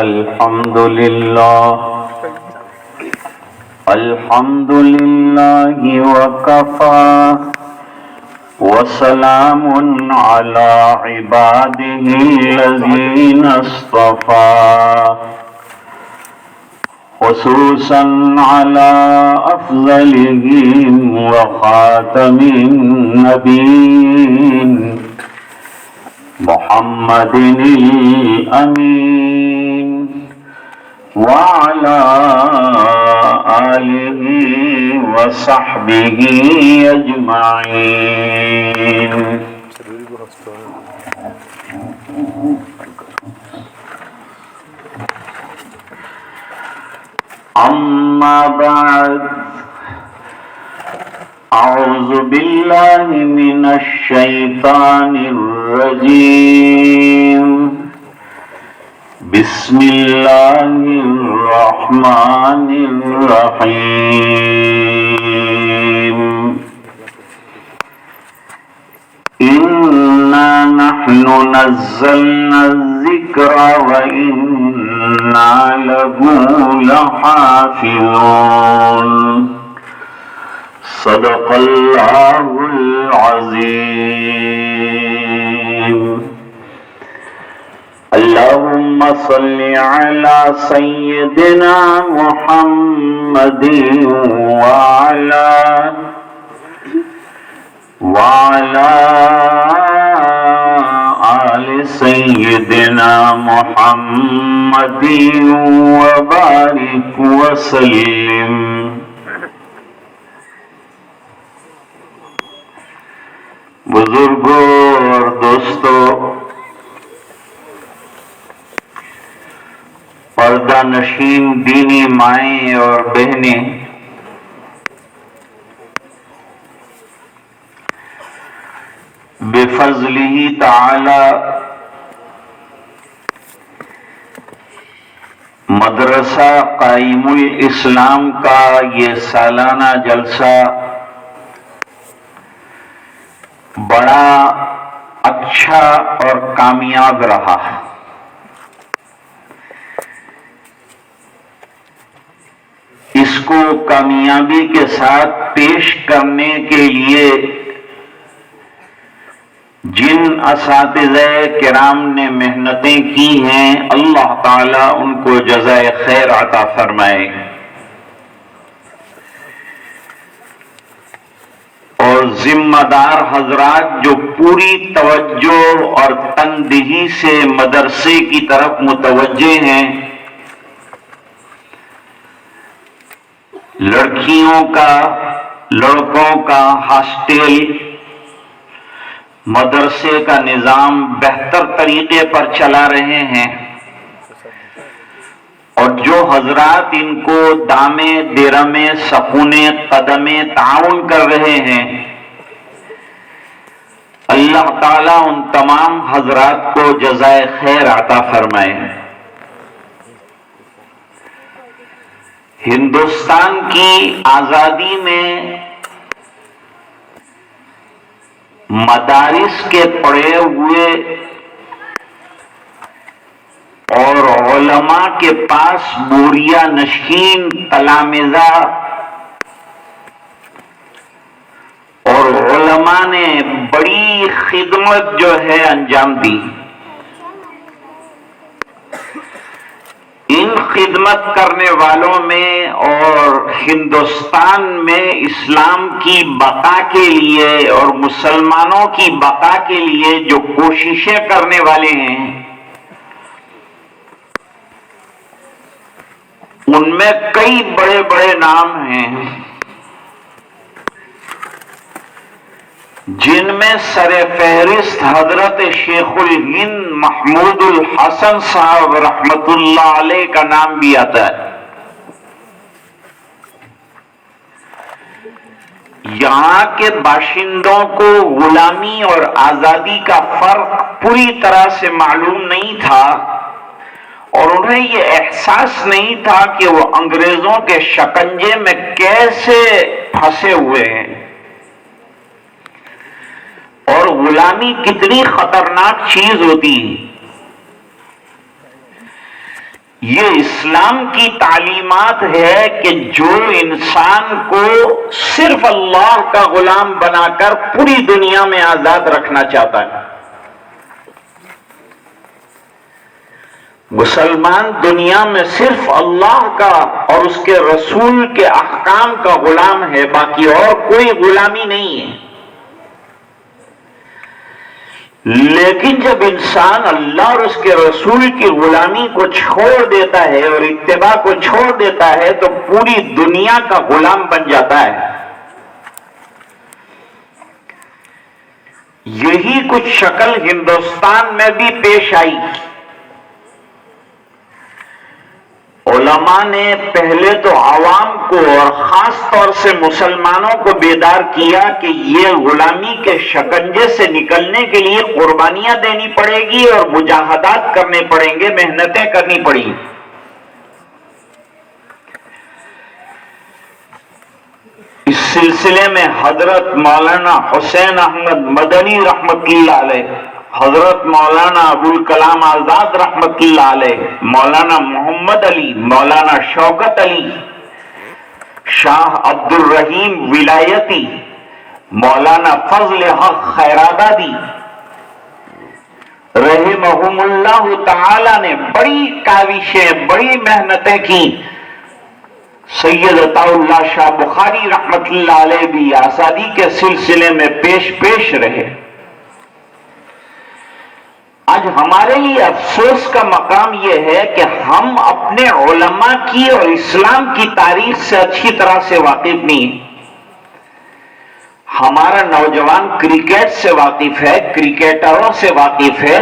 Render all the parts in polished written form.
الحمد لله وكفى وسلام على عباده الذين اصطفى خصوصا على أفضلهم وخاتم النبيين محمد الأمين وعلى آله وصحبه أجمعين. أما بعد، أعوذ بالله من الشيطان الرجيم. بسم الله الرحمن الرحيم. إنا نحن نزلنا الذكر وإنا له لحافظون. صدق الله العظيم. اللهم صل على سيدنا محمد وعلى آل سيدنا محمد وبارك وسلم. بزرگوں اور دوستوں، پردہ نشین دینی مائیں اور بہنیں، بفضلہ تعالی مدرسہ قائم الاسلام کا یہ سالانہ جلسہ بڑا اچھا اور کامیاب رہا. اس کو کامیابی کے ساتھ پیش کرنے کے لیے جن اساتذہ کرام نے محنتیں کی ہیں، اللہ تعالیٰ ان کو جزائے خیر عطا فرمائے. اور ذمہ دار حضرات جو پوری توجہ اور تندہی سے مدرسے کی طرف متوجہ ہیں، لڑکیوں کا، لڑکوں کا ہاسٹل، مدرسے کا نظام بہتر طریقے پر چلا رہے ہیں، اور جو حضرات ان کو دامے درمے سکونے قدمے تعاون کر رہے ہیں، اللہ تعالیٰ ان تمام حضرات کو جزائے خیر عطا فرمائے. ہندوستان کی آزادی میں مدارس کے پڑھے ہوئے اور علماء کے پاس بوریا نشین تلامذہ اور علماء نے بڑی خدمت جو ہے انجام دی. ان خدمت کرنے والوں میں اور ہندوستان میں اسلام کی بقا کے لیے اور مسلمانوں کی بقا کے لیے جو کوششیں کرنے والے ہیں، ان میں کئی بڑے بڑے نام ہیں، جن میں سر فہرست حضرت شیخ الہند محمود الحسن صاحب رحمت اللہ علیہ کا نام بھی آتا ہے. یہاں کے باشندوں کو غلامی اور آزادی کا فرق پوری طرح سے معلوم نہیں تھا، اور انہیں یہ احساس نہیں تھا کہ وہ انگریزوں کے شکنجے میں کیسے پھنسے ہوئے ہیں اور غلامی کتنی خطرناک چیز ہوتی ہے. یہ اسلام کی تعلیمات ہے کہ جو انسان کو صرف اللہ کا غلام بنا کر پوری دنیا میں آزاد رکھنا چاہتا ہے. مسلمان دنیا میں صرف اللہ کا اور اس کے رسول کے احکام کا غلام ہے، باقی اور کوئی غلامی نہیں ہے. لیکن جب انسان اللہ اور اس کے رسول کی غلامی کو چھوڑ دیتا ہے اور اتباع کو چھوڑ دیتا ہے تو پوری دنیا کا غلام بن جاتا ہے. یہی کچھ شکل ہندوستان میں بھی پیش آئی. علماء نے پہلے تو عوام کو اور خاص طور سے مسلمانوں کو بیدار کیا کہ یہ غلامی کے شکنجے سے نکلنے کے لیے قربانیاں دینی پڑے گی اور مجاہدات کرنے پڑیں گے، محنتیں کرنی پڑیں گی. اس سلسلے میں حضرت مولانا حسین احمد مدنی رحمت اللہ علیہ، حضرت مولانا ابوالکلام آزاد رحمت اللہ علیہ، مولانا محمد علی، مولانا شوکت علی، شاہ عبد الرحیم ولایتی، مولانا فضل حق خیرآبادی رحمہم اللہ تعالی نے بڑی کاوشیں، بڑی محنتیں کی. سید عطا اللہ شاہ بخاری رحمت اللہ علیہ بھی آزادی کے سلسلے میں پیش رہے. آج ہمارے لیے افسوس کا مقام یہ ہے کہ ہم اپنے علماء کی اور اسلام کی تاریخ سے اچھی طرح سے واقف نہیں. ہمارا نوجوان کرکٹ سے واقف ہے، کرکٹروں سے واقف ہے،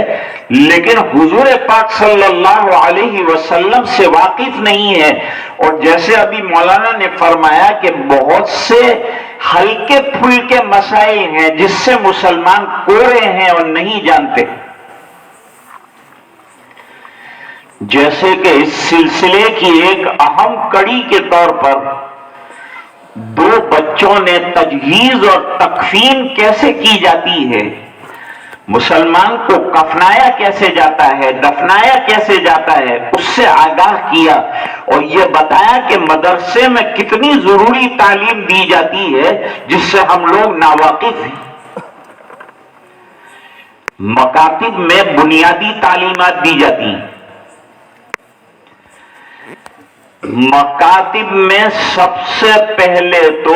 لیکن حضور پاک صلی اللہ علیہ وسلم سے واقف نہیں ہے. اور جیسے ابھی مولانا نے فرمایا کہ بہت سے ہلکے پھلکے مسائل ہیں جس سے مسلمان کوڑے ہیں اور نہیں جانتے. جیسے کہ اس سلسلے کی ایک اہم کڑی کے طور پر 2 بچوں نے تجہیز اور تکفین کیسے کی جاتی ہے، مسلمان کو کفنایا کیسے جاتا ہے، دفنایا کیسے جاتا ہے، اس سے آگاہ کیا اور یہ بتایا کہ مدرسے میں کتنی ضروری تعلیم دی جاتی ہے جس سے ہم لوگ ناواقف ہیں. مکاتب میں بنیادی تعلیمات دی جاتی ہیں. مکاتب میں سب سے پہلے تو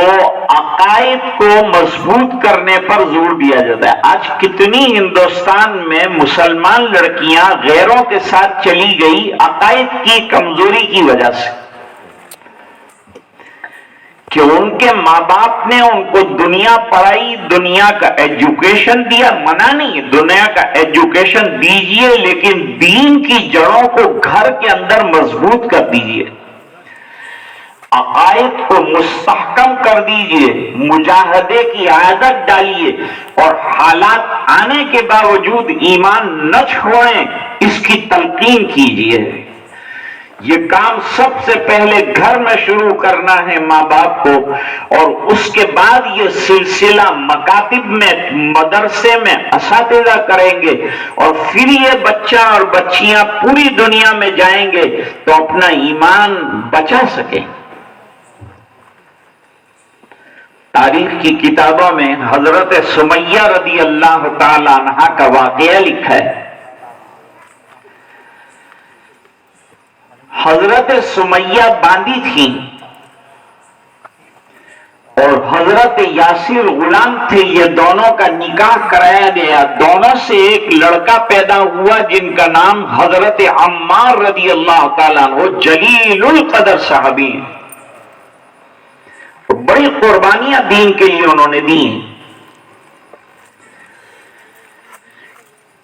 عقائد کو مضبوط کرنے پر زور دیا جاتا ہے. آج کتنی ہندوستان میں مسلمان لڑکیاں غیروں کے ساتھ چلی گئی عقائد کی کمزوری کی وجہ سے کہ ان کے ماں باپ نے ان کو دنیا پڑھائی، دنیا کا ایجوکیشن دیا. منع نہیں، دنیا کا ایجوکیشن دیجئے، لیکن دین کی جڑوں کو گھر کے اندر مضبوط کر دیجئے، عقائد کو مستحکم کر دیجئے، مجاہدے کی عادت ڈالیے اور حالات آنے کے باوجود ایمان نہ چھوڑیں، اس کی تلقین کیجئے. یہ کام سب سے پہلے گھر میں شروع کرنا ہے ماں باپ کو، اور اس کے بعد یہ سلسلہ مکاتب میں، مدرسے میں اساتذہ کریں گے، اور پھر یہ بچہ اور بچیاں پوری دنیا میں جائیں گے تو اپنا ایمان بچا سکیں. تاریخ کی کتابوں میں حضرت سمیہ رضی اللہ تعالی عنہا کا واقعہ لکھا ہے. حضرت سمیہ باندی تھی اور حضرت یاسر غلام تھے. یہ دونوں کا نکاح کرایا گیا. دونوں سے ایک لڑکا پیدا ہوا جن کا نام حضرت عمار رضی اللہ تعالیٰ عنہ، جلیل القدر صحابی ہیں. بڑی قربانیاں دین کے لیے انہوں نے دی.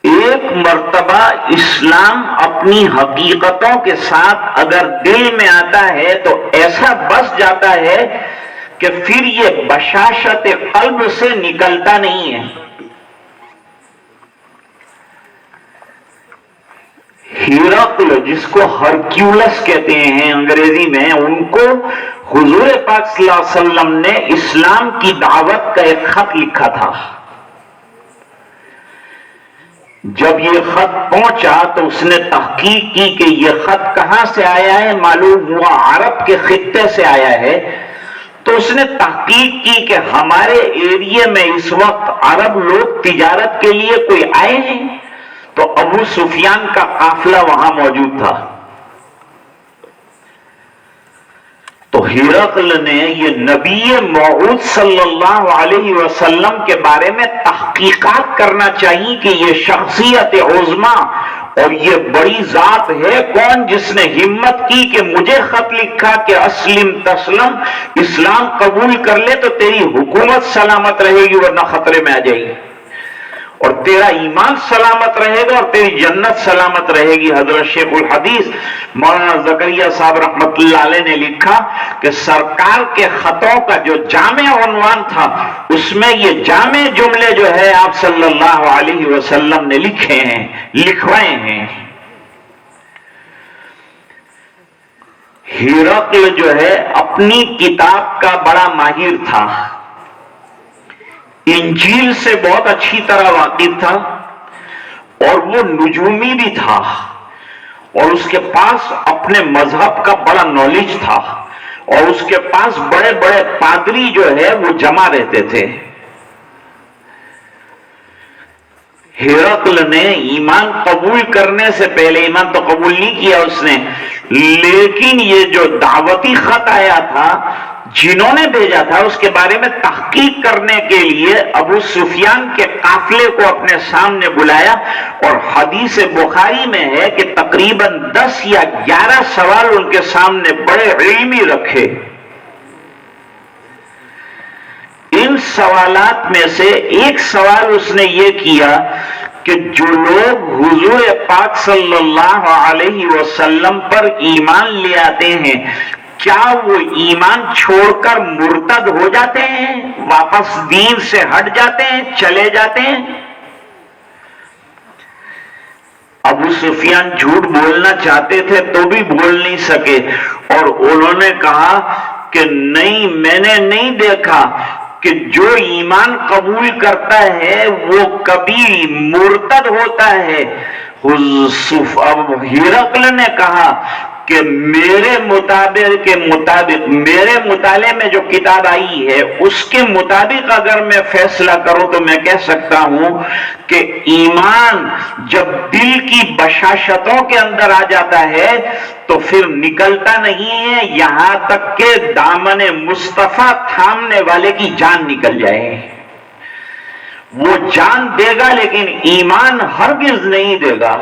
ایک مرتبہ اسلام اپنی حقیقتوں کے ساتھ اگر دل میں آتا ہے تو ایسا بس جاتا ہے کہ پھر یہ بشاشت قلب سے نکلتا نہیں ہے. ہیراقل، جس کو ہرکیولس کہتے ہیں انگریزی میں، ان کو حضور پاک صلی اللہ علیہ وسلم نے اسلام کی دعوت کا ایک خط لکھا تھا. جب یہ خط پہنچا تو اس نے تحقیق کی کہ یہ خط کہاں سے آیا ہے، معلوم ہوا عرب کے خطے سے آیا ہے۔ تو اس نے تحقیق کی کہ ہمارے ایریے میں اس وقت عرب لوگ تجارت کے لیے کوئی آئے ہیں، تو ابو سفیان کا قافلہ وہاں موجود تھا۔ تو ہرقل نے یہ نبی موعود صلی اللہ علیہ وسلم کے بارے میں تحقیقات کرنا چاہیے کہ یہ شخصیت عظما اور یہ بڑی ذات ہے کون جس نے ہمت کی کہ مجھے خط لکھا کہ اسلم تسلم، اسلام قبول کر لے تو تیری حکومت سلامت رہے گی ورنہ خطرے میں آ جائے گی، اور تیرا ایمان سلامت رہے گا اور تیری جنت سلامت رہے گی۔ حضرت شیخ الحدیث مولانا زکریا صاحب رحمت اللہ علیہ نے لکھا کہ سرکار کے خطوں کا جو جامع عنوان تھا اس میں یہ جامع جملے جو ہے آپ صلی اللہ علیہ وسلم نے لکھے ہیں، لکھوائے ہیں۔ ہرقل جو ہے اپنی کتاب کا بڑا ماہر تھا، انجیل سے بہت اچھی طرح واقف تھا، اور وہ نجومی بھی تھا، اور اس کے پاس اپنے مذہب کا بڑا نالج تھا، اور اس کے پاس بڑے بڑے پادری جو ہے وہ جمع رہتے تھے۔ ہرقل نے ایمان قبول کرنے سے پہلے، ایمان تو قبول نہیں کیا اس نے، لیکن یہ جو دعوتی خط آیا تھا جنہوں نے بھیجا تھا اس کے بارے میں تحقیق کرنے کے لیے ابو سفیان کے قافلے کو اپنے سامنے بلایا، اور حدیث بخاری میں ہے کہ تقریباً 10 یا 11 سوال ان کے سامنے بڑے علمی رکھے۔ ان سوالات میں سے ایک سوال اس نے یہ کیا کہ جو لوگ حضور پاک صلی اللہ علیہ وسلم پر ایمان لے آتے ہیں کیا وہ ایمان چھوڑ کر مرتد ہو جاتے ہیں، واپس دین سے ہٹ جاتے ہیں، چلے جاتے ہیں؟ ابو سفیان جھوٹ بولنا چاہتے تھے تو بھی بول نہیں سکے، اور انہوں نے کہا کہ نہیں، میں نے نہیں دیکھا کہ جو ایمان قبول کرتا ہے وہ کبھی مرتد ہوتا ہے۔ ہرقل نے کہا کہ میرے مطالعے میں جو کتاب آئی ہے اس کے مطابق اگر میں فیصلہ کروں تو میں کہہ سکتا ہوں کہ ایمان جب دل کی بشاشتوں کے اندر آ جاتا ہے تو پھر نکلتا نہیں ہے یہاں تک کہ دامن مصطفیٰ تھامنے والے کی جان نکل جائے۔ وہ جان دے گا لیکن ایمان ہرگز نہیں دے گا۔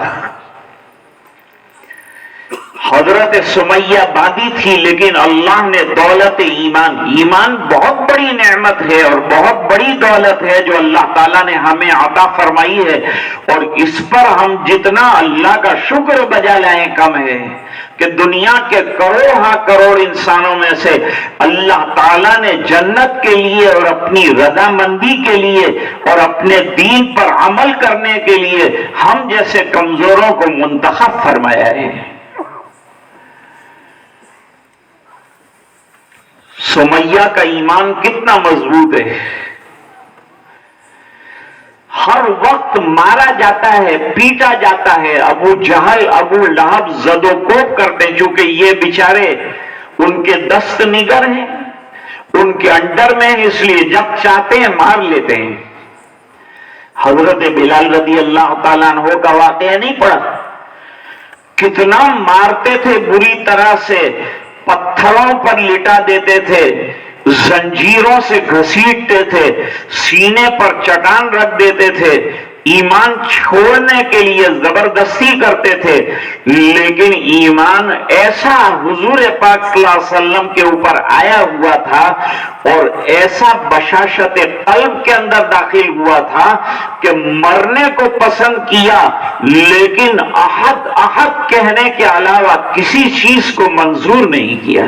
حضرت سمیہ باندھی تھی لیکن اللہ نے دولت ایمان بہت بڑی نعمت ہے اور بہت بڑی دولت ہے جو اللہ تعالیٰ نے ہمیں عطا فرمائی ہے، اور اس پر ہم جتنا اللہ کا شکر بجا لائیں کم ہے کہ دنیا کے کروڑ انسانوں میں سے اللہ تعالیٰ نے جنت کے لیے اور اپنی رضامندی کے لیے اور اپنے دین پر عمل کرنے کے لیے ہم جیسے کمزوروں کو منتخب فرمایا ہے۔ سمیہ کا ایمان کتنا مضبوط ہے، ہر وقت مارا جاتا ہے، پیٹا جاتا ہے، ابو جہل ابو لہب زد و کوب کرتے ہیں چونکہ یہ بیچارے ان کے دست نگر ہیں، ان کے انڈر میں، اس لیے جب چاہتے ہیں مار لیتے ہیں۔ حضرت بلال رضی اللہ تعالیٰ عنہ کا واقعہ نہیں پڑا، کتنا مارتے تھے بری طرح سے، پتھروں پر لٹا دیتے تھے، زنجیروں سے گھسیٹتے تھے، سینے پر چٹان رکھ دیتے تھے، ایمان چھوڑنے کے لیے زبردستی کرتے تھے، لیکن ایمان ایسا حضور پاک صلی اللہ علیہ وسلم کے اوپر آیا ہوا تھا اور ایسا بشاشت قلب کے اندر داخل ہوا تھا کہ مرنے کو پسند کیا لیکن احد احد کہنے کے علاوہ کسی چیز کو منظور نہیں کیا۔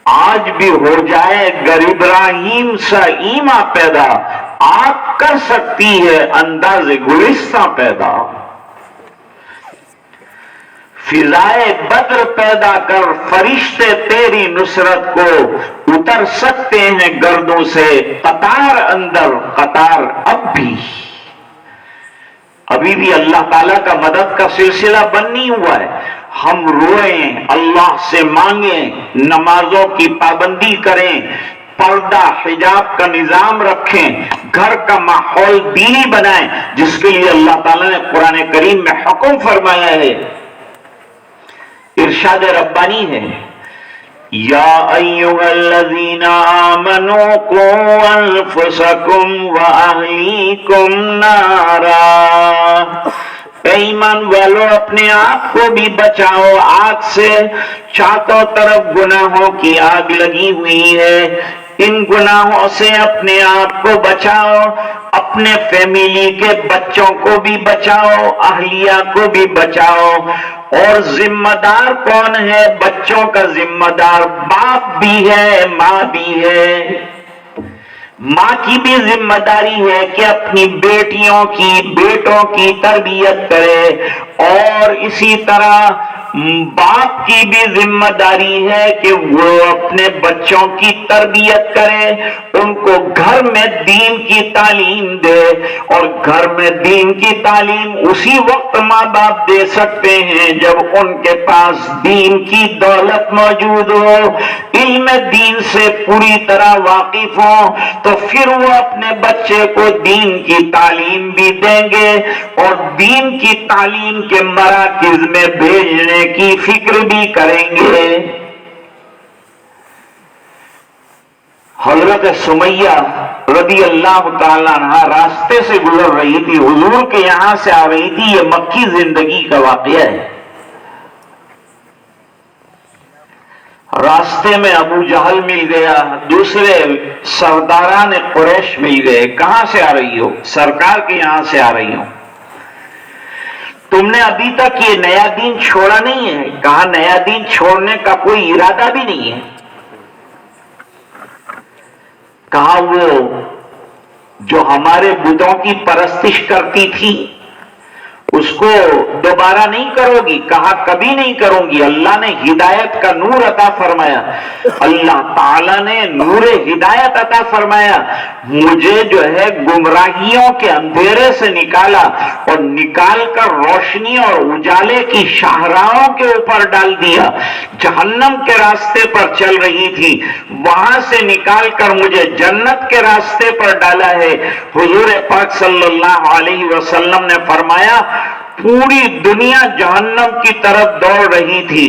آج بھی ہو جائے گر ابراہیم سا ایما پیدا، آگ کر سکتی ہے انداز گلستہ پیدا۔ فضائے بدر پیدا کر فرشتے تیری نصرت کو، اتر سکتے ہیں گردوں سے قطار اندر قطار اب بھی۔ ابھی بھی اللہ تعالیٰ کا مدد کا سلسلہ بند نہیں ہوا ہے. ہم روئیں، اللہ سے مانگیں، نمازوں کی پابندی کریں، پردہ حجاب کا نظام رکھیں، گھر کا ماحول دینی بنائیں، جس کے لیے اللہ تعالیٰ نے قرآن کریم میں حکم فرمایا ہے. ارشاد ربانی ہے، یا ایھا الذین آمنوا قوا انفسکم واہلیکم نارا. اے ایمان والو، اپنے آپ کو بھی بچاؤ آگ سے. چاروں طرف گناہوں کی آگ لگی ہوئی ہے، ان گناہوں سے اپنے آپ کو بچاؤ، اپنے فیملی کے بچوں کو بھی بچاؤ، اہلیہ کو بھی بچاؤ. اور ذمہ دار کون ہے؟ بچوں کا ذمہ دار باپ بھی ہے، ماں بھی ہے. ماں کی بھی ذمہ داری ہے کہ اپنی بیٹیوں کی، بیٹوں کی تربیت کرے، اور اسی طرح باپ کی بھی ذمہ داری ہے کہ وہ اپنے بچوں کی تربیت کرے، ان کو گھر میں دین کی تعلیم دے. اور گھر میں دین کی تعلیم اسی وقت ماں باپ دے سکتے ہیں جب ان کے پاس دین کی دولت موجود ہو، علم دین سے پوری طرح واقف ہوں. تو پھر وہ اپنے بچے کو دین کی تعلیم بھی دیں گے اور دین کی تعلیم کے مراکز میں بھیجنے کی فکر بھی کریں گے. حضرت سمیہ رضی اللہ تعالیٰ عنہ راستے سے گزر رہی تھی، حضور کے یہاں سے آ رہی تھی. یہ مکی زندگی کا واقعہ ہے. راستے میں ابو جہل مل گیا، دوسرے سرداران قریش مل گئے. کہاں سے آ رہی ہو؟ سرکار کے یہاں سے آ رہی ہوں. تم نے ابھی تک یہ نیا دین چھوڑا نہیں ہے؟ کہا نیا دین چھوڑنے کا کوئی ارادہ بھی نہیں ہے. کہا وہ جو ہمارے بتوں کی پرستش کرتی تھی اس کو دوبارہ نہیں کرو گی؟ کہا کبھی نہیں کروں گی. اللہ نے ہدایت کا نور عطا فرمایا، اللہ تعالیٰ نے نور ہدایت عطا فرمایا. مجھے جو ہے گمراہیوں کے اندھیرے سے نکالا اور نکال کر روشنی اور اجالے کی شاہراہوں کے اوپر ڈال دیا. جہنم کے راستے پر چل رہی تھی، وہاں سے نکال کر مجھے جنت کے راستے پر ڈالا ہے. حضور پاک صلی اللہ علیہ وسلم نے فرمایا پوری دنیا جہنم کی طرف دوڑ رہی تھی،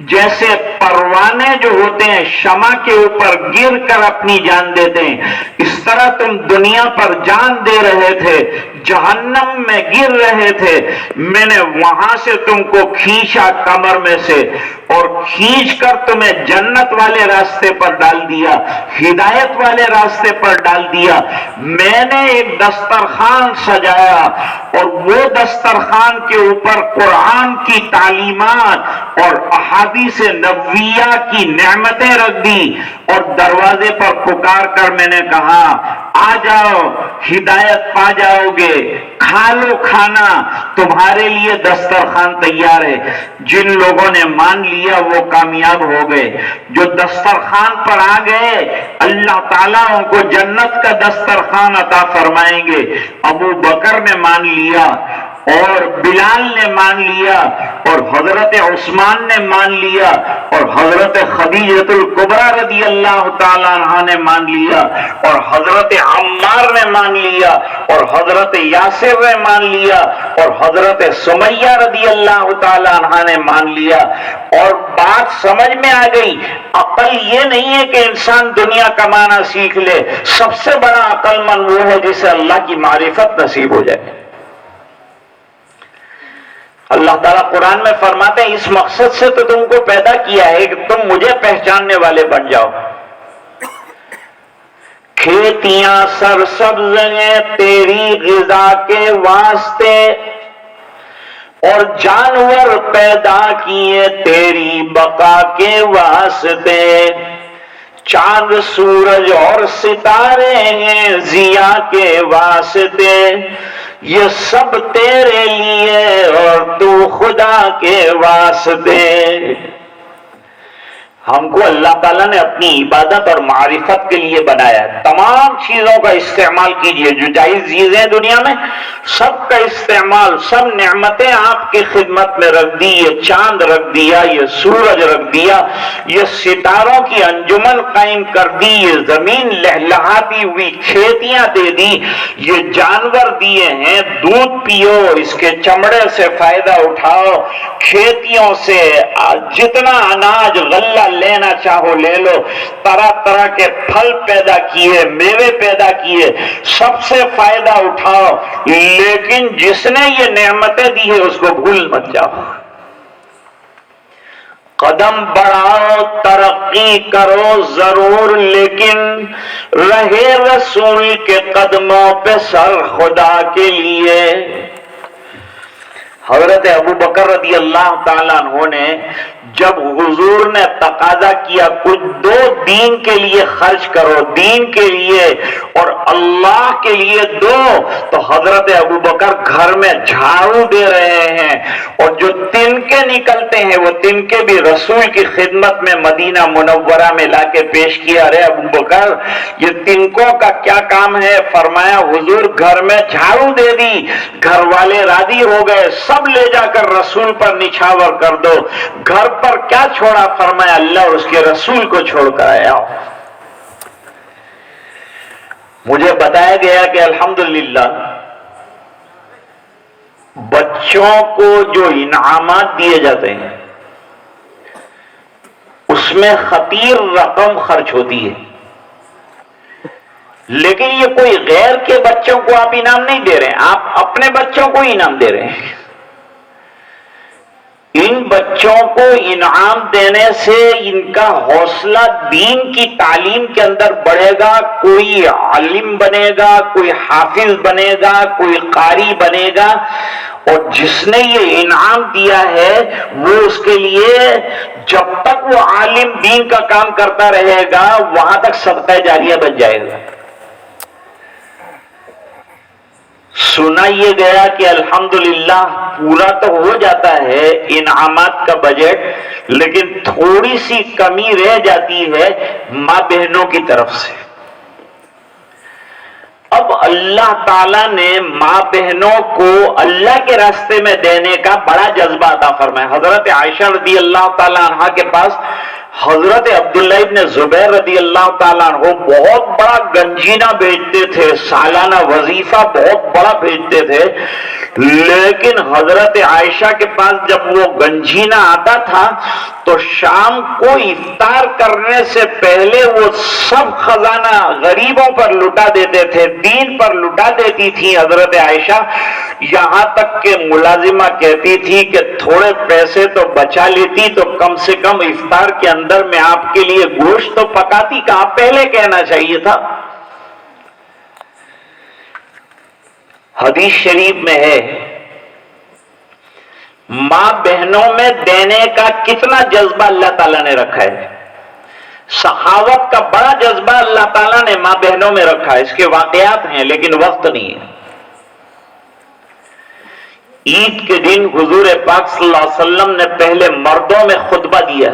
جیسے پروانے جو ہوتے ہیں شمع کے اوپر گر کر اپنی جان دیتے ہیں، اس طرح تم دنیا پر جان دے رہے تھے، جہنم میں گر رہے تھے. میں نے وہاں سے تم کو کھینچا کمر میں سے اور کھینچ کر تمہیں جنت والے راستے پر ڈال دیا، ہدایت والے راستے پر ڈال دیا. میں نے ایک دسترخوان سجایا اور وہ دسترخوان کے اوپر قرآن کی تعلیمات اور احادیث نبویہ کی نعمتیں رکھ دی اور دروازے پر پکار کر میں نے کہا آ جاؤ، ہدایت پا جاؤ گے، کھا لو کھانا، تمہارے لیے دسترخوان تیار ہے. جن لوگوں نے مان لیا وہ کامیاب ہو گئے. جو دسترخوان پر آ گئے اللہ تعالیٰ ان کو جنت کا دسترخوان عطا فرمائیں گے. ابو بکر نے مان لیا اور بلال نے مان لیا اور حضرت عثمان نے مان لیا اور حضرت خدیجۃ الکبریٰ رضی اللہ تعالیٰ عنہ نے مان لیا اور حضرت عمار نے مان لیا اور حضرت یاسر نے مان لیا اور حضرت سمیہ رضی اللہ تعالیٰ عنہ نے مان لیا. اور بات سمجھ میں آ گئی. عقل یہ نہیں ہے کہ انسان دنیا کمانا سیکھ لے، سب سے بڑا عقل مند وہ ہے جسے اللہ کی معرفت نصیب ہو جائے. اللہ تعالیٰ قرآن میں فرماتے ہیں اس مقصد سے تو تم کو پیدا کیا ہے کہ تم مجھے پہچاننے والے بن جاؤ. کھیتیاں سرسبز ہیں تیری غذا کے واسطے اور جانور پیدا کیے تیری بقا کے واسطے. چاند سورج اور ستارے ہیں ضیا کے واسطے، یہ سب تیرے لیے اور تو خدا کے واسطے. ہم کو اللہ تعالیٰ نے اپنی عبادت اور معرفت کے لیے بنایا ہے. تمام چیزوں کا استعمال کیجئے، جو جائز چیزیں ہیں دنیا میں سب کا استعمال، سب نعمتیں آپ کی خدمت میں رکھ دی. یہ چاند رکھ دیا، یہ سورج رکھ دیا، یہ ستاروں کی انجمن قائم کر دی، یہ زمین لہلہاتی ہوئی کھیتیاں دے دی، یہ جانور دیے ہیں، دودھ پیو، اس کے چمڑے سے فائدہ اٹھاؤ، کھیتیوں سے جتنا اناج غلہ لینا چاہو لے لو، طرح طرح کے پھل پیدا کیے، میوے پیدا کیے، سب سے فائدہ اٹھاؤ. لیکن جس نے یہ نعمتیں دی ہے اس کو بھول مت جاؤ. قدم بڑھاؤ، ترقی کرو ضرور، لیکن رہے رسول کے قدموں پہ سر خدا کے لیے. حضرت ابو بکر رضی اللہ تعالیٰ عنہ نے جب حضور نے تقاضا کیا کچھ دو دین کے لیے خرچ کرو، دین کے لیے اور اللہ کے لیے دو، تو حضرت ابو بکر گھر میں جھاڑو دے رہے ہیں اور جو تنکے نکلتے ہیں وہ تنکے بھی رسول کی خدمت میں مدینہ منورہ میں لا کے پیش کیا. ارے ابو بکر یہ تنکوں کا کیا کام ہے؟ فرمایا حضور گھر میں جھاڑو دے دی، گھر والے راضی ہو گئے، سب لے جا کر رسول پر نچھاور کر دو. گھر پر کیا چھوڑا؟ فرمایا اللہ اور اس کے رسول کو چھوڑ کر آیا ہوں. مجھے بتایا گیا کہ الحمدللہ بچوں کو جو انعامات دیے جاتے ہیں اس میں خطیر رقم خرچ ہوتی ہے، لیکن یہ کوئی غیر کے بچوں کو آپ انعام نہیں دے رہے ہیں، آپ اپنے بچوں کو انعام دے رہے ہیں. ان بچوں کو انعام دینے سے ان کا حوصلہ دین کی تعلیم کے اندر بڑھے گا، کوئی عالم بنے گا، کوئی حافظ بنے گا، کوئی قاری بنے گا. اور جس نے یہ انعام دیا ہے وہ اس کے لیے جب تک وہ عالم دین کا کام کرتا رہے گا وہاں تک صدقہ جاریہ بن جائے گا. سنا یہ گیا کہ الحمدللہ پورا تو ہو جاتا ہے انعامات کا بجٹ، لیکن تھوڑی سی کمی رہ جاتی ہے ماں بہنوں کی طرف سے. اب اللہ تعالیٰ نے ماں بہنوں کو اللہ کے راستے میں دینے کا بڑا جذبہ عطا فرمایا. حضرت عائشہ رضی اللہ تعالیٰ عنہ کے پاس حضرت عبداللہ ابن زبیر رضی اللہ تعالیٰ عنہ بہت بڑا گنجینہ بھیجتے تھے، سالانہ وظیفہ بہت بڑا بھیجتے تھے. لیکن حضرت عائشہ کے پاس جب وہ گنجینہ آتا تھا تو شام کو افطار کرنے سے پہلے وہ سب خزانہ غریبوں پر لٹا دیتے تھے، دین پر لٹا دیتی تھی حضرت عائشہ. یہاں تک کہ ملازمہ کہتی تھی کہ تھوڑے پیسے تو بچا لیتی تو کم سے کم افطار کے اندر میں آپ کے لیے گوشت تو پکاتی، کہاں پہلے کہنا چاہیے تھا. حدیث شریف میں ہے ماں بہنوں میں دینے کا کتنا جذبہ اللہ تعالیٰ نے رکھا ہے. سخاوت کا بڑا جذبہ اللہ تعالیٰ نے ماں بہنوں میں رکھا ہے. اس کے واقعات ہیں لیکن وقت نہیں ہے. عید کے دن حضور پاک صلی اللہ علیہ وسلم نے پہلے مردوں میں خطبہ دیا.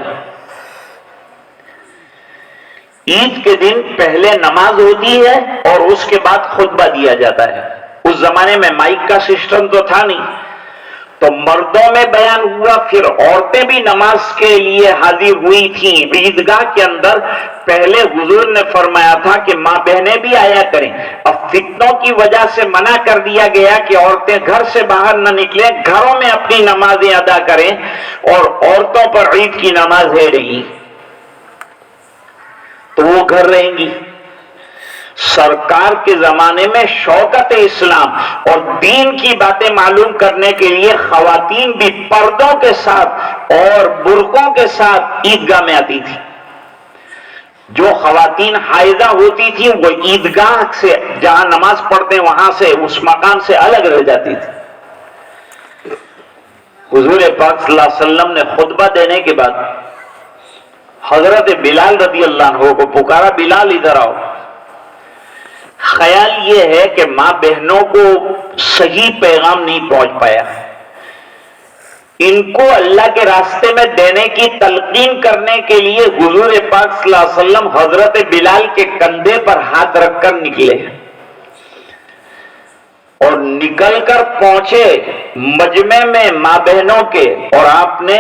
عید کے دن پہلے نماز ہوتی ہے اور اس کے بعد خطبہ دیا جاتا ہے. اس زمانے میں مائک کا سسٹم تو تھا نہیں، تو مردوں میں بیان ہوا، پھر عورتیں بھی نماز کے لیے حاضر ہوئی تھیں عیدگاہ کے اندر. پہلے حضور نے فرمایا تھا کہ ماں بہنیں بھی آیا کریں. اب فتنوں کی وجہ سے منع کر دیا گیا کہ عورتیں گھر سے باہر نہ نکلیں، گھروں میں اپنی نمازیں ادا کریں، اور عورتوں پر عید کی نماز ہے رہی تو وہ گھر رہیں گی. سرکار کے زمانے میں شوکت اسلام اور دین کی باتیں معلوم کرنے کے لیے خواتین بھی پردوں کے ساتھ اور برقعوں کے ساتھ عیدگاہ میں آتی تھی. جو خواتین حائضہ ہوتی تھی وہ عیدگاہ سے جہاں نماز پڑھتے ہیں وہاں سے اس مقام سے الگ رہ جاتی تھی. حضور پاک صلی اللہ علیہ وسلم نے خطبہ دینے کے بعد حضرت بلال رضی اللہ عنہ کو پکارا، بلال ادھر آؤ. خیال یہ ہے کہ ماں بہنوں کو صحیح پیغام نہیں پہنچ پایا. ان کو اللہ کے راستے میں دینے کی تلقین کرنے کے لیے حضور پاک صلی اللہ علیہ وسلم حضرت بلال کے کندھے پر ہاتھ رکھ کر نکلے اور نکل کر پہنچے مجمع میں ماں بہنوں کے، اور آپ نے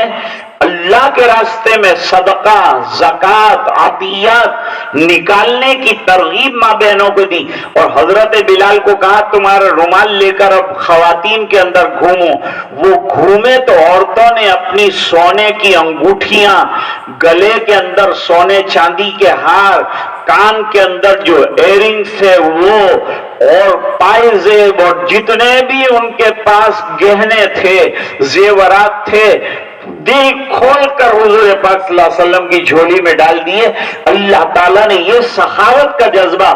اللہ کے راستے میں صدقہ، زکوٰۃ، عطیات نکالنے کی ترغیب ماں بہنوں کو دی، اور حضرت بلال کو کہا تمہارا رومال لے کر اب خواتین کے اندر گھومو۔ وہ گھومے تو عورتوں نے اپنی سونے کی انگوٹھیاں، گلے کے اندر سونے چاندی کے ہار، کان کے اندر جو ایئرنگس تھے وہ، اور پائزیب اور جتنے بھی ان کے پاس گہنے تھے، زیورات تھے، دل کھول کر حضور پاک صلی اللہ علیہ وسلم کی جھولی میں ڈال دیے۔ اللہ تعالیٰ نے یہ سخاوت کا جذبہ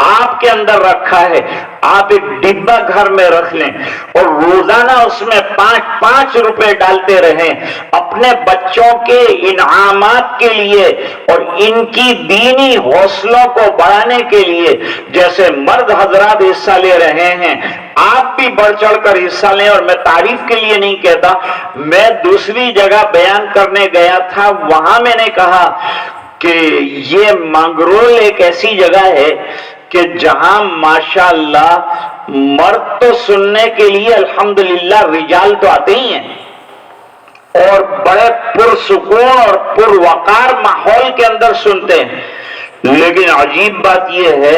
آپ کے اندر رکھا ہے، آپ ایک ڈبہ گھر میں رکھ لیں اور روزانہ اس میں 5 روپے ڈالتے رہیں اپنے بچوں کے انعامات کے لیے اور ان کی دینی حوصلوں کو بڑھانے کے لیے۔ جیسے مرد حضرات حصہ لے رہے ہیں، آپ بھی بڑھ چڑھ کر حصہ لیں، اور میں تعریف کے لیے نہیں کہتا، میں دوسری جگہ بیان کرنے گیا تھا، وہاں میں نے کہا کہ یہ مانگرول ایک ایسی جگہ ہے کہ جہاں ماشاءاللہ مرد تو سننے کے لیے الحمدللہ رجال تو آتے ہی ہیں اور بڑے پرسکون اور پروقار ماحول کے اندر سنتے ہیں، لیکن عجیب بات یہ ہے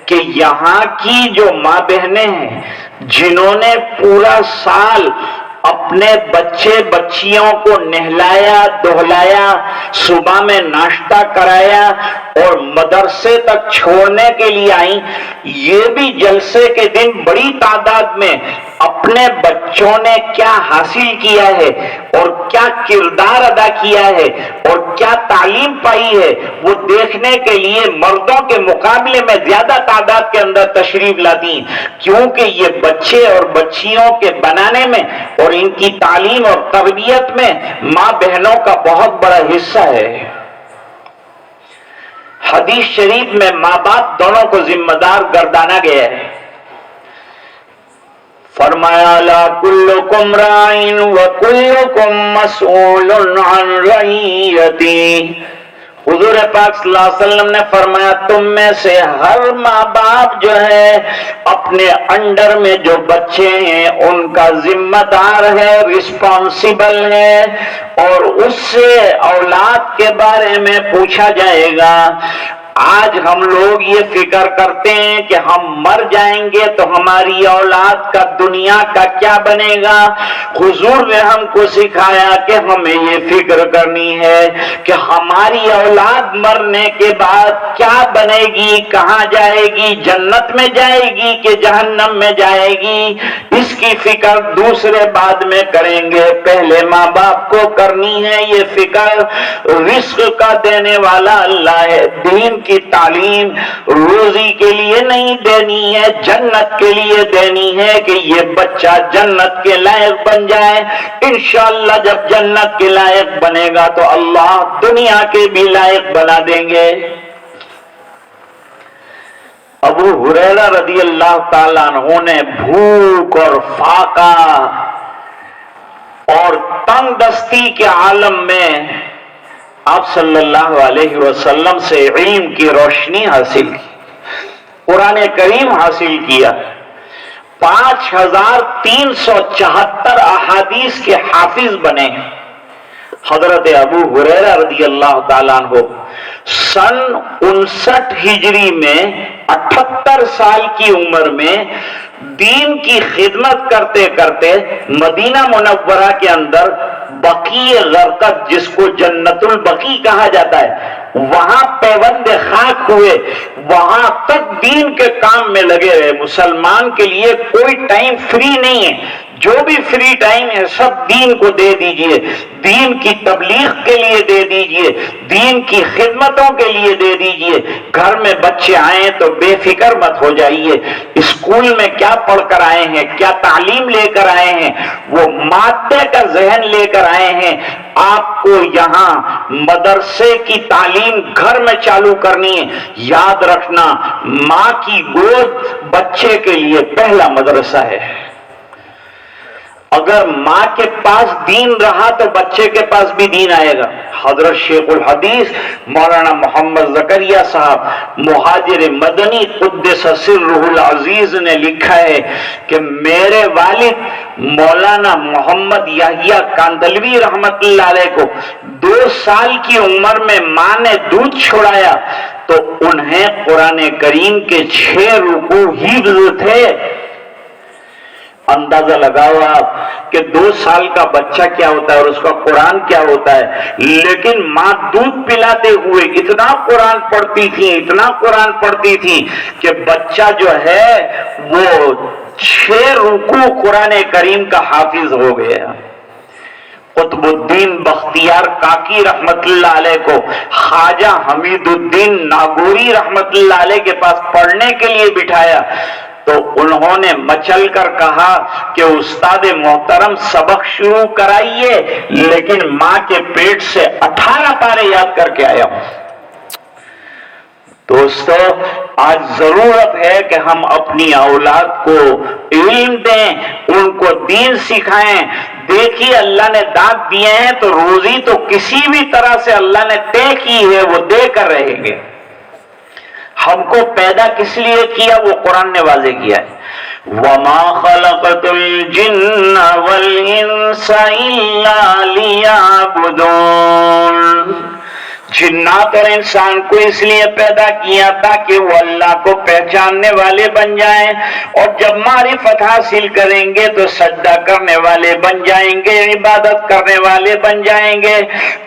کہ یہاں کی جو ماں بہنیں ہیں جنہوں نے پورا سال اپنے بچے بچیوں کو نہلایا دہلایا، صبح میں ناشتہ کرایا اور مدرسے تک چھوڑنے کے لیے آئیں، یہ بھی جلسے کے دن بڑی تعداد میں اپنے بچوں نے کیا حاصل کیا ہے اور کیا کردار ادا کیا ہے اور کیا تعلیم پائی ہے وہ دیکھنے کے لیے مردوں کے مقابلے میں زیادہ تعداد کے اندر تشریف لاتی ہیں، کیونکہ یہ بچے اور بچیوں کے بنانے میں اور ان کی تعلیم اور تربیت میں ماں بہنوں کا بہت بڑا حصہ ہے۔ حدیث شریف میں ماں باپ دونوں کو ذمہ دار گردانا گیا ہے۔ فرمایا لا کلکم راعٍ وکلکم مسئول عن رعیتہ۔ حضور پاک صلی اللہ علیہ وسلم نے فرمایا تم میں سے ہر ماں باپ جو ہے اپنے انڈر میں جو بچے ہیں ان کا ذمہ دار ہے، رسپانسیبل ہے، اور اس سے اولاد کے بارے میں پوچھا جائے گا۔ آج ہم لوگ یہ فکر کرتے ہیں کہ ہم مر جائیں گے تو ہماری اولاد کا دنیا کا کیا بنے گا۔ حضور نے ہم کو سکھایا کہ ہمیں یہ فکر کرنی ہے کہ ہماری اولاد مرنے کے بعد کیا بنے گی، کہاں جائے گی، جنت میں جائے گی کہ جہنم میں جائے گی، اس کی فکر دوسرے بعد میں کریں گے، پہلے ماں باپ کو کرنی ہے یہ فکر۔ رزق کا دینے والا اللہ ہے، دین کی تعلیم روزی کے لیے نہیں دینی ہے، جنت کے لیے دینی ہے کہ یہ بچہ جنت کے لائق بن جائے۔ انشاءاللہ جب جنت کے لائق بنے گا تو اللہ دنیا کے بھی لائق بنا دیں گے۔ ابو ہریرہ رضی اللہ تعالیٰ عنہ نے بھوک اور فاقہ اور تنگ دستی کے عالم میں آپ صلی اللہ علیہ وسلم سے علم کی روشنی حاصل کی، قرآن کریم حاصل کیا، 5374 احادیث کے حافظ بنے۔ حضرت ابو ہریرہ رضی اللہ تعالیٰ عنہ سن 59 ہجری میں 78 سال کی عمر میں دین کی خدمت کرتے کرتے مدینہ منورہ کے اندر بقیع غرقد، جس کو جنت البقیع کہا جاتا ہے، وہاں پیوند خاک ہوئے، وہاں تک دین کے کام میں لگے رہے۔ مسلمان کے لیے کوئی ٹائم فری نہیں ہے، جو بھی فری ٹائم ہے سب دین کو دے دیجئے، دین کی تبلیغ کے لیے دے دیجئے، دین کی خدمتوں کے لیے دے دیجئے۔ گھر میں بچے آئیں تو بے فکر مت ہو جائیے، اسکول میں کیا پڑھ کر آئے ہیں، کیا تعلیم لے کر آئے ہیں، وہ مادے کا ذہن لے کر آئے ہیں۔ آپ کو یہاں مدرسے کی تعلیم گھر میں چالو کرنی ہے۔ یاد رکھنا ماں کی گود بچے کے لیے پہلا مدرسہ ہے۔ اگر ماں کے پاس دین رہا تو بچے کے پاس بھی دین آئے گا. حضرت شیخ الحدیث مولانا محمد زکریا صاحب مہاجر مدنی قدس سرہ العزیز نے لکھا ہے کہ میرے والد مولانا محمد یحییٰ کاندھلوی رحمت اللہ علیہ کو 2 سال کی عمر میں ماں نے دودھ چھڑایا تو انہیں قرآن کریم کے 6 رکوع حفظ تھے. اندازہ لگاؤ آپ کہ 2 سال کا بچہ کیا ہوتا ہے اور اس کا قرآن کیا ہوتا ہے. لیکن ماں دودھ پلاتے ہوئے اتنا قرآن پڑھتی تھی کہ بچہ جو ہے وہ 6 رکوع قرآن کریم کا حافظ ہو گیا. قطب الدین بختیار کاکی رحمت اللہ علیہ کو خواجہ حمید الدین ناگوری رحمت اللہ علیہ کے پاس پڑھنے کے لیے بٹھایا تو انہوں نے مچل کر کہا کہ استاد محترم سبق شروع کرائیے، لیکن ماں کے پیٹ سے 18 پارے یاد کر کے آیا ہوں. دوستو، آج ضرورت ہے کہ ہم اپنی اولاد کو علم دیں، ان کو دین سکھائیں. دیکھیے اللہ نے دانت دیے ہیں تو روزی تو کسی بھی طرح سے اللہ نے طے کی ہے، وہ دے کر رہیں گے. ہم کو پیدا کس لیے کیا وہ قرآن نے واضح کیا ہے. وَمَا خَلَقْتُ الْجِنَّ وَالْإِنسَ إِلَّا لِيَعْبُدُونَ. جنات اور انسان کو اس لیے پیدا کیا تاکہ وہ اللہ کو پہچاننے والے بن جائیں، اور جب معرفت حاصل کریں گے تو سجدہ کرنے والے بن جائیں گے، عبادت کرنے والے بن جائیں گے.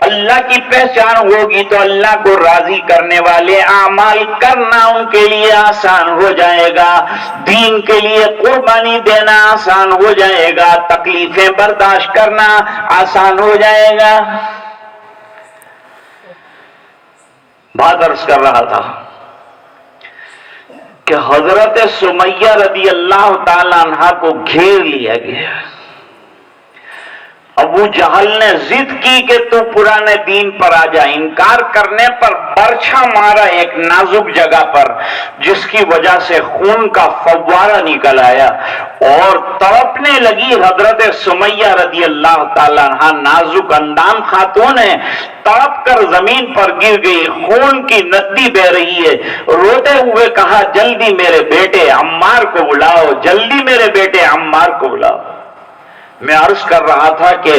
اللہ کی پہچان ہوگی تو اللہ کو راضی کرنے والے اعمال کرنا ان کے لیے آسان ہو جائے گا، دین کے لیے قربانی دینا آسان ہو جائے گا، تکلیفیں برداشت کرنا آسان ہو جائے گا. بات عرض کر رہا تھا کہ حضرت سمیہ رضی اللہ تعالی عنہا کو گھیر لیا گیا. ابو جہل نے ضد کی کہ تو پرانے دین پر آ جا. انکار کرنے پر برچھا مارا ایک نازک جگہ پر، جس کی وجہ سے خون کا فوارہ نکل آیا اور تڑپنے لگی. حضرت سمیہ رضی اللہ تعالیٰ عنہ نازک اندام خاتون ہے، تڑپ کر زمین پر گر گئی، خون کی ندی بہ رہی ہے. روتے ہوئے کہا جلدی میرے بیٹے عمار کو بلاؤ، جلدی میرے بیٹے عمار کو بلاؤ. میں عرض کر رہا تھا کہ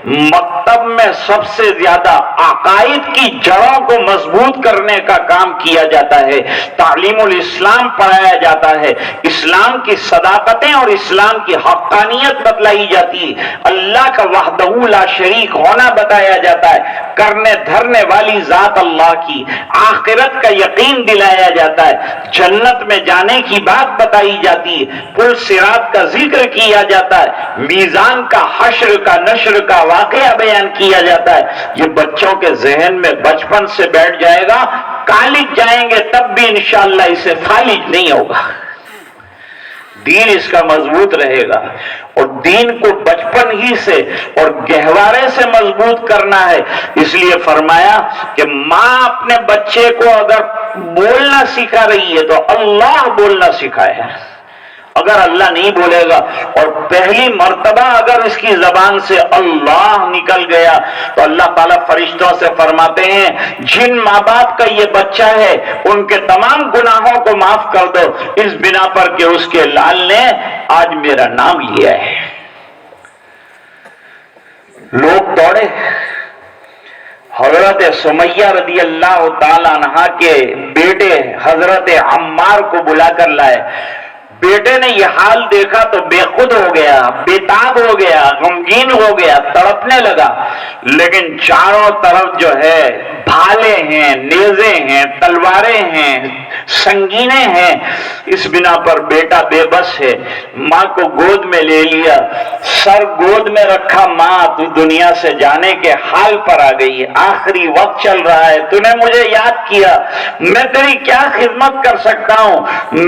مکتب میں سب سے زیادہ عقائد کی جڑوں کو مضبوط کرنے کا کام کیا جاتا ہے، تعلیم الاسلام پڑھایا جاتا ہے، اسلام کی صداقتیں اور اسلام کی حقانیت بتلائی جاتی ہے، اللہ کا وحدہ لا شریک ہونا بتایا جاتا ہے، کرنے دھرنے والی ذات اللہ کی، آخرت کا یقین دلایا جاتا ہے، جنت میں جانے کی بات بتائی جاتی ہے، پل صراط کا ذکر کیا جاتا ہے، میزان کا حشر کا نشر کا واقعہ بیان کیا جاتا ہے. یہ بچوں کے ذہن میں بچپن سے بیٹھ جائے گا، کالج جائیں گے تب بھی انشاءاللہ اسے فالج نہیں ہوگا. دین اس کا مضبوط رہے گا، اور دین کو بچپن ہی سے اور گہوارے سے مضبوط کرنا ہے. اس لیے فرمایا کہ ماں اپنے بچے کو اگر بولنا سکھا رہی ہے تو اللہ بولنا سکھائے. اگر اللہ نہیں بولے گا اور پہلی مرتبہ اگر اس کی زبان سے اللہ نکل گیا تو اللہ تعالیٰ فرشتوں سے فرماتے ہیں جن ماں باپ کا یہ بچہ ہے ان کے تمام گناہوں کو معاف کر دو، اس بنا پر کہ اس کے لال نے آج میرا نام لیا ہے. لوگ دوڑے، حضرت سمیہ رضی اللہ تعالی عنہ کے بیٹے حضرت عمار کو بلا کر لائے. بیٹے نے یہ حال دیکھا تو بے خود ہو گیا، بے تاب ہو گیا، غمگین ہو گیا، تڑپنے لگا. لیکن چاروں طرف جو ہے بھالے ہیں، نیزے ہیں، تلواریں ہیں، سنگینے ہیں. اس بنا پر بیٹا بے بس ہے، ماں کو گود میں لے لیا، سر گود میں رکھا. ماں تو دنیا سے جانے کے حال پر آ گئی ہے، آخری وقت چل رہا ہے، تو نے مجھے یاد کیا، میں تیری کیا خدمت کر سکتا ہوں،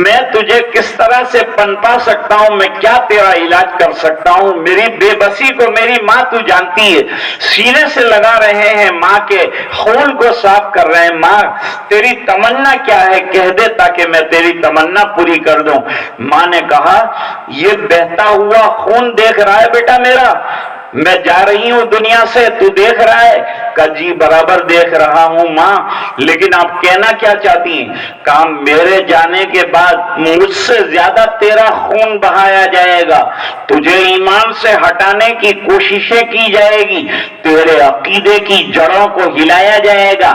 میں تجھے کس طرح سے پنپا سکتا ہوں، میں کیا تیرا علاج کر سکتا ہوں. میری بے بسی کو میری ماں تو جانتی ہے. سینے سے لگا رہے ہیں، ماں کے خون کو صاف کر رہے ہیں. ماں تیری تمنا کیا ہے کہہ دے تاکہ میں تیری تمنا پوری کر دوں۔ ماں نے کہا یہ بہتا ہوا خون دیکھ رہا ہے بیٹا میرا، میں جا رہی ہوں دنیا سے، تو دیکھ رہا ہے؟ کہا جی برابر دیکھ رہا ہوں ماں، لیکن آپ کہنا کیا چاہتی ہیں؟ کہا میرے جانے کے بعد مجھ سے زیادہ تیرا خون بہایا جائے گا، تجھے ایمان سے ہٹانے کی کوششیں کی جائے گی، تیرے عقیدے کی جڑوں کو ہلایا جائے گا،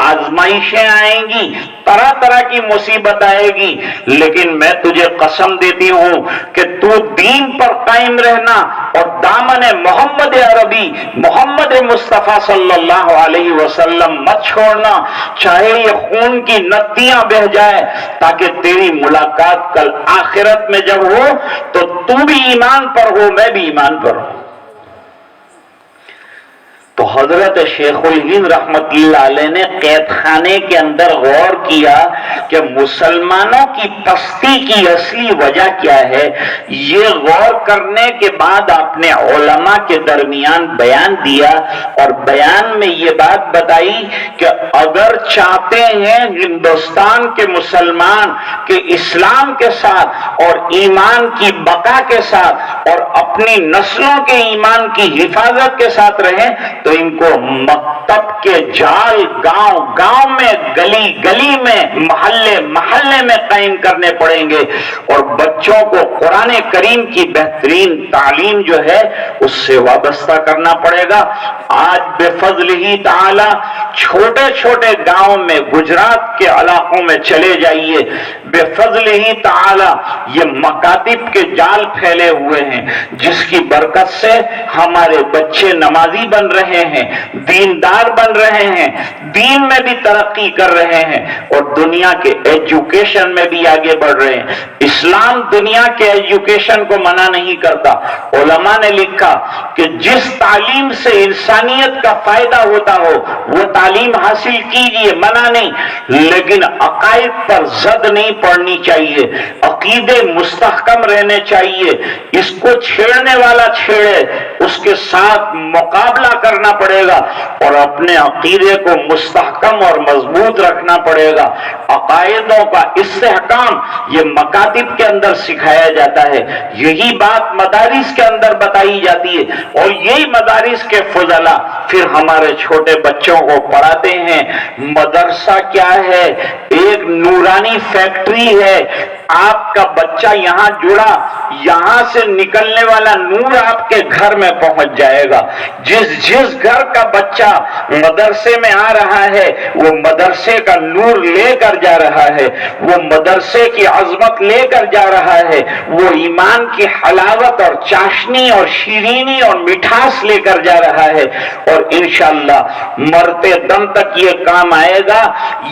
آزمائشیں آئیں گی، طرح طرح کی مصیبت آئے گی، لیکن میں تجھے قسم دیتی ہوں کہ تو دین پر قائم رہنا اور دامن محمد عربی محمد مصطفیٰ صلی اللہ علیہ وسلم مت چھوڑنا، چاہے یہ خون کی ندیاں بہہ جائے، تاکہ تیری ملاقات کل آخرت میں جب ہو تو بھی ایمان پر ہو، میں بھی ایمان پر ہوں۔ تو حضرت شیخ الہند رحمت اللہ علیہ نے قید خانے کے اندر غور کیا کہ مسلمانوں کی پستی کی اصلی وجہ کیا ہے۔ یہ غور کرنے کے بعد آپ نے علماء کے درمیان بیان دیا، اور بیان میں یہ بات بتائی کہ اگر چاہتے ہیں ہندوستان کے مسلمان کہ اسلام کے ساتھ اور ایمان کی بقا کے ساتھ اور اپنی نسلوں کے ایمان کی حفاظت کے ساتھ رہیں، تو ان کو مکتب کے جال گاؤں گاؤں میں، گلی گلی میں، محلے محلے میں قائم کرنے پڑیں گے، اور بچوں کو قرآن کریم کی بہترین تعلیم جو ہے اس سے وابستہ کرنا پڑے گا۔ آج بفضل ہی تعالی چھوٹے چھوٹے گاؤں میں، گجرات کے علاقوں میں چلے جائیے، بفضل ہی تعالی یہ مکاتب کے جال پھیلے ہوئے ہیں، جس کی برکت سے ہمارے بچے نمازی بن رہے ہیں، دیندار بن رہے ہیں، دین میں بھی ترقی کر رہے ہیں، اور دنیا کے ایجوکیشن میں بھی آگے بڑھ رہے ہیں۔ اسلام دنیا کے ایجوکیشن کو منع نہیں کرتا۔ علماء نے لکھا کہ جس تعلیم سے انسانیت کا فائدہ ہوتا ہو وہ تعلیم حاصل کیجیے، منع نہیں، لیکن عقائد پر زد نہیں پڑنی چاہیے، عقیدے مستحکم رہنے چاہیے۔ اس کو چھیڑنے والا چھیڑے، اس کے ساتھ مقابلہ کرنا پڑے گا، اور اپنے عقیدے کو مستحکم اور مضبوط رکھنا پڑے گا۔ عقائدوں کا استحکام یہ مکاتب کے اندر سکھایا جاتا ہے، یہی بات مدارس کے اندر بتائی جاتی ہے، اور یہی مدارس کے فضلاء پھر ہمارے چھوٹے بچوں کو پڑھاتے ہیں۔ مدرسہ کیا ہے؟ ایک نورانی فیکٹری ہے۔ آپ کا بچہ یہاں جڑا، یہاں سے نکلنے والا نور آپ کے گھر میں پہنچ جائے گا۔ جس گھر کا بچہ مدرسے میں آ رہا ہے وہ مدرسے کا نور لے کر جا رہا ہے، وہ مدرسے کی عظمت لے کر جا رہا ہے، وہ ایمان کی حلاوت اور چاشنی اور شیرینی اور مٹھاس لے کر جا رہا ہے، اور انشاءاللہ مرتے دم تک یہ کام آئے گا۔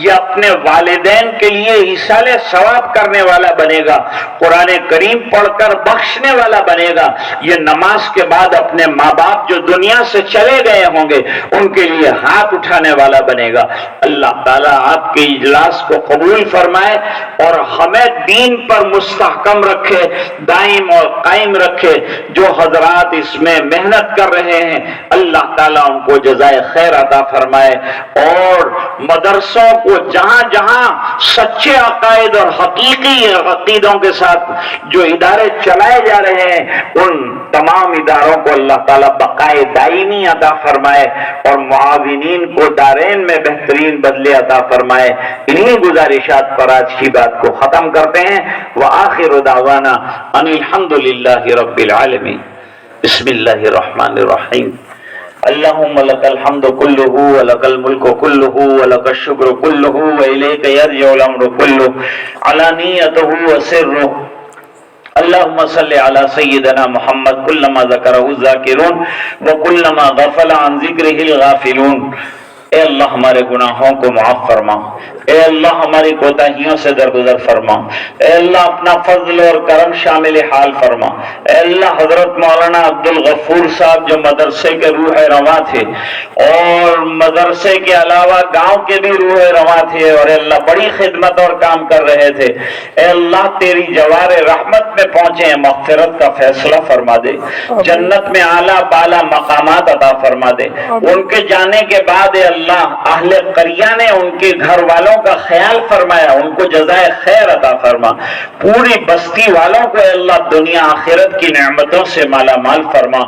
یہ اپنے والدین کے لیے ایصال ثواب کرنے والا بنے گا، قرآن کریم پڑھ کر بخشنے والا بنے گا، یہ نماز کے بعد اپنے ماں باپ جو دنیا سے چلے گئے ہوں گے ان کے لیے ہاتھ اٹھانے والا بنے گا۔ اللہ تعالیٰ آپ کے اجلاس کو قبول فرمائے اور ہمیں دین پر مستحکم رکھے، دائم اور قائم رکھے۔ جو حضرات اس میں محنت کر رہے ہیں اللہ تعالیٰ ان کو جزائے خیر عطا فرمائے، اور مدرسوں کو جہاں جہاں سچے عقائد اور حقیقی عقیدوں کے ساتھ جو ادارے چلائے جا رہے ہیں ان تمام اداروں کو اللہ تعالیٰ بقائے دائمی عطا فرمائے، اور معاونین کو دارین میں بہترین بدلے عطا فرمائے۔ انہی گزارشات پر آج کی بات کو ختم کرتے ہیں۔ وآخر دعوانا ان الحمد للہ رب العالمین۔ بسم اللہ الرحمن الرحیم۔ اللہم لک الحمد کلہ ولک الملک کلہ ولک الشکر کلہ وإلیک یرجع الامر کلہ علانیتہ وسرہ۔ اللہم صلی علی سیدنا محمد کلما ذکرہ الذاکرون وکلما غفل عن ذکرہ الغافلون۔ اے اللہ ہمارے گناہوں کو معاف فرما، اے اللہ ہماری کوتاہیوں سے درگزر فرما، اے اللہ اپنا فضل اور کرم شامل حال فرما۔ اے اللہ حضرت مولانا عبدالغفور صاحب جو مدرسے کے روح رواں تھے اور مدرسے کے علاوہ گاؤں کے بھی روح رواں تھے، اور اے اللہ بڑی خدمت اور کام کر رہے تھے، اے اللہ تیری جوار رحمت میں پہنچے، مغفرت کا فیصلہ فرما دے، جنت میں اعلیٰ بالا مقامات عطا فرما دے۔ ان کے جانے کے بعد اے اللہ اہل قریہ نے ان کے گھر والوں کا خیال فرمایا، ان کو جزائے خیر عطا فرما، پوری بستی والوں کو اللہ دنیا آخرت کی نعمتوں سے مالا مال فرما۔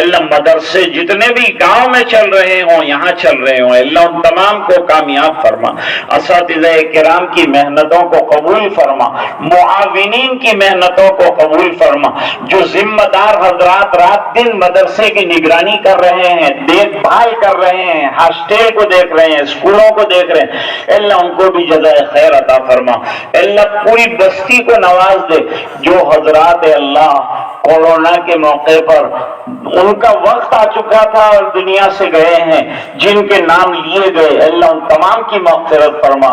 اللہ مدرسے جتنے بھی گاؤں میں چل رہے ہوں، یہاں چل رہے ہوں، اللہ ان تمام کو کامیاب فرما۔ اساتذہ کرام کی محنتوں کو قبول فرما، معاونین کی محنتوں کو قبول فرما، جو ذمہ دار حضرات رات دن مدرسے کی نگرانی کر رہے ہیں، دیکھ بھال کر رہے ہیں، ہاسٹل کو دیکھ رہے ہیں، اسکولوں کو دیکھ رہے ہیں، اللہ ان کو بھی جزائے خیر عطا فرما۔ اللہ پوری بستی کو نواز دے۔ جو حضرات اللہ کورونا کے موقع پر ان کا وقت آ چکا تھا اور دنیا سے گئے ہیں، جن کے نام لیے گئے، اللہ ان تمام کی مغفرت فرما۔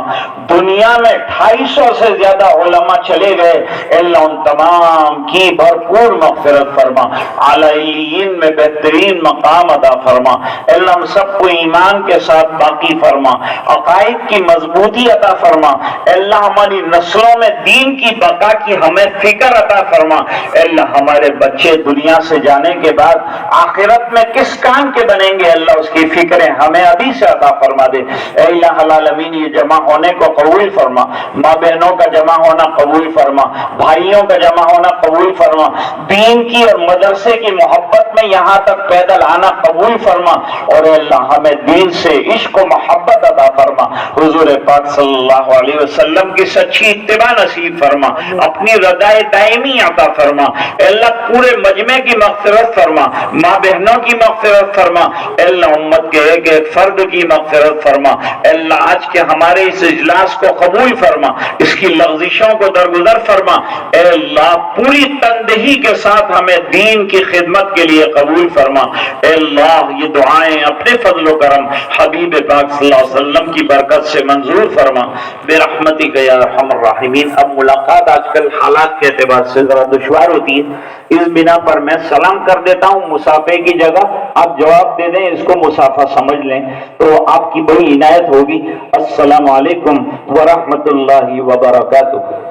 دنیا میں 250 سے زیادہ علماء چلے گئے، اللہ ان تمام کی بھرپور مغفرت فرما، علیین میں بہترین مقام عطا فرما۔ اللہ ہم سب کو ایمان کے ساتھ باقی فرما، عقائد کی مضبوطی عطا فرما۔ اللہ ہماری نسلوں میں دین کی بقا کی ہمیں فکر عطا فرما۔ اللہ ہمارے بچے دنیا سے جانے کے بعد آخرت میں کس کام کے بنیں گے، اللہ اس کی فکریں ہمیں ابھی سے عطا فرما دے۔ اے الہ العالمین، یہ جمع ہونے کو قبول فرما، ماں بہنوں کا جمع ہونا قبول فرما، بھائیوں کا جمع ہونا قبول فرما، دین کی اور مدرسے کی محبت میں یہاں تک پیدل آنا قبول فرما، اور اے اللہ ہمیں دین سے عشق و محبت عطا فرما۔ حضور پاک صلی اللہ علیہ وسلم کی سچی اتباع نصیب فرما، اپنی رضائے دائمی عطا فرما۔ اے اللہ پورے مجمع کی مغفرت فرما، ماں بہنوں کی مغفرت فرما، اے اللہ امت کے ایک ایک فرد کی مغفرت فرما۔ اے اللہ آج کے ہمارے اس اجلاس کو قبول فرما، اس کی لغزشوں کو درگزر فرما۔ اے اللہ پوری تندہی کے ساتھ ہمیں دین کی خدمت کے لیے قبول فرما۔ اے اللہ یہ دعائیں اپنے فضل و کرم حبیب پاک صلی اللہ علیہ وسلم کی برکت سے منظور فرما، برحمتک یا ارحم الراحمین۔ اب ملاقات آج کل حالات کے اعتبار سے ذرا دشوار ہوتی ہے، اس بنا پر میں سلام کر دیتا ہوں مصافحے کی جگہ، آپ جواب دے دیں، اس کو مصافحہ سمجھ لیں تو آپ کی بڑی عنایت ہوگی۔ السلام علیکم ورحمۃ اللہ وبرکاتہ۔